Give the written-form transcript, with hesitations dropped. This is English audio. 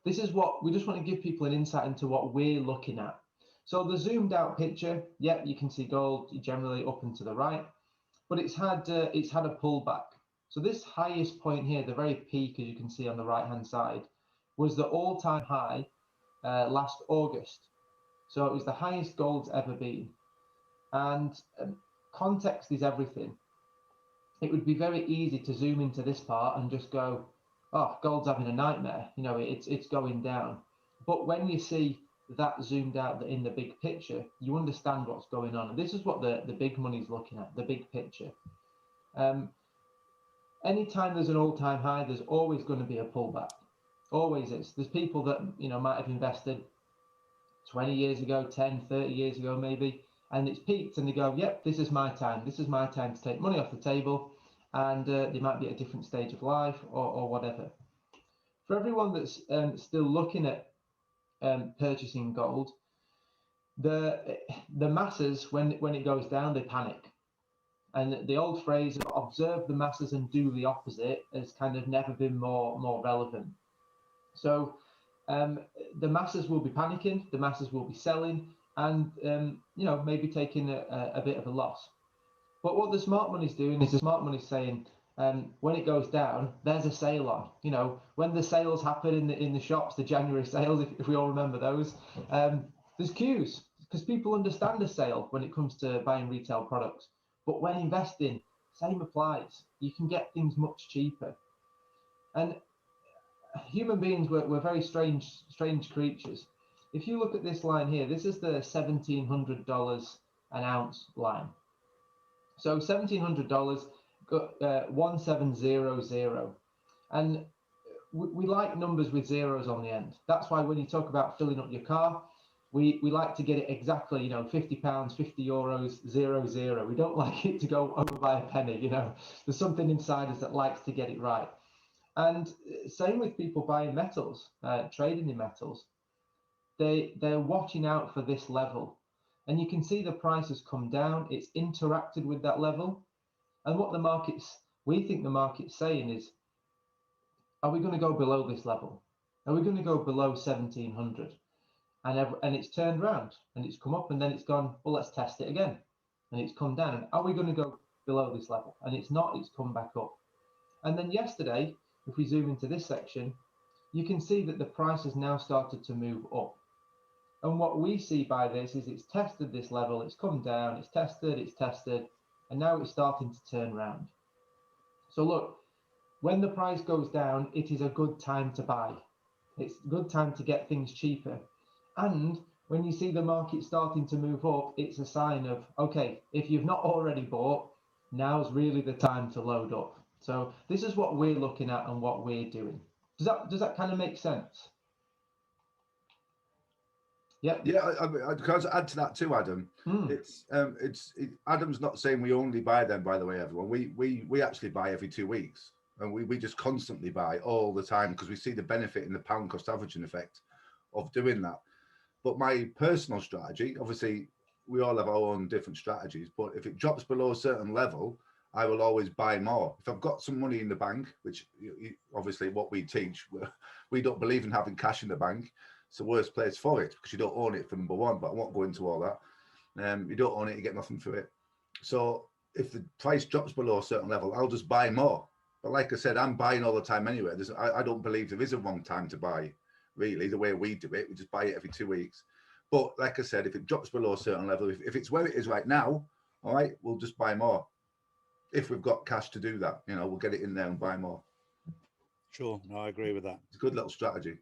this is what we just want to give people an insight into what we're looking at. So the zoomed out picture, yep, you can see gold generally up and to the right, but it's had a pullback. So this highest point here, the very peak, as you can see on the right hand side, was the all-time high last August. So it was the highest gold's ever been. And context is everything. It would be very easy to zoom into this part and just go, oh, gold's having a nightmare, you know, it's going down. But when you see that zoomed out in the big picture, you understand what's going on. And this is what the big money's looking at, the big picture. Anytime there's an all-time high, there's always going to be a pullback. Always is. There's people that, you know, might have invested 20 years ago, 10, 30 years ago maybe, and it's peaked and they go, yep, this is my time. This is my time to take money off the table. And they might be at a different stage of life or whatever. For everyone that's still looking at purchasing gold, the masses, when it goes down, they panic. And the old phrase of observe the masses and do the opposite has kind of never been more relevant. So the masses will be panicking, the masses will be selling, and you know, maybe taking a bit of a loss. But what the smart money's doing is the smart money's saying, when it goes down, there's a sale on. You know, when the sales happen in the shops, the January sales, if we all remember those, there's queues because people understand a sale when it comes to buying retail products. But when investing, same applies. You can get things much cheaper. And human beings, we're very strange creatures. If you look at this line here, this is the $1,700 an ounce line. So $1,700, 1700, and we like numbers with zeros on the end. That's why when you talk about filling up your car, we like to get it exactly, you know, £50, 50 euros, 00. We don't like it to go over by a penny. You know, there's something inside us that likes to get it right. And same with people buying metals, trading in metals. They're watching out for this level. And you can see the price has come down. It's interacted with that level. And what we think the market's saying is, are we going to go below this level? Are we going to go below 1700? And it's turned around and it's come up and then it's gone, well, let's test it again. And it's come down. And are we going to go below this level? And it's not, it's come back up. And then yesterday, if we zoom into this section, you can see that the price has now started to move up. And what we see by this is it's tested this level, it's come down, it's tested, and now it's starting to turn around. So look, when the price goes down, it is a good time to buy. It's a good time to get things cheaper. And when you see the market starting to move up, it's a sign of, okay, if you've not already bought, now's really the time to load up. So this is what we're looking at and what we're doing. Does that kind of make sense? Yeah, I can add to that too, Adam. Adam's not saying we only buy them, by the way, everyone. We actually buy every 2 weeks, and we just constantly buy all the time because we see the benefit in the pound cost averaging effect of doing that. But my personal strategy, obviously, we all have our own different strategies, but if it drops below a certain level, I will always buy more. If I've got some money in the bank, which obviously what we teach, we don't believe in having cash in the bank. It's the worst place for it because you don't own it for number one, but I won't go into all that. You don't own it, you get nothing for it. So if the price drops below a certain level, I'll just buy more. But like I said, I'm buying all the time anyway. I don't believe there is a wrong time to buy, really, the way we do it. We just buy it every 2 weeks. But like I said, if it drops below a certain level, if it's where it is right now, all right, we'll just buy more. If we've got cash to do that, you know, we'll get it in there and buy more. Sure, no, I agree with that. It's a good little strategy.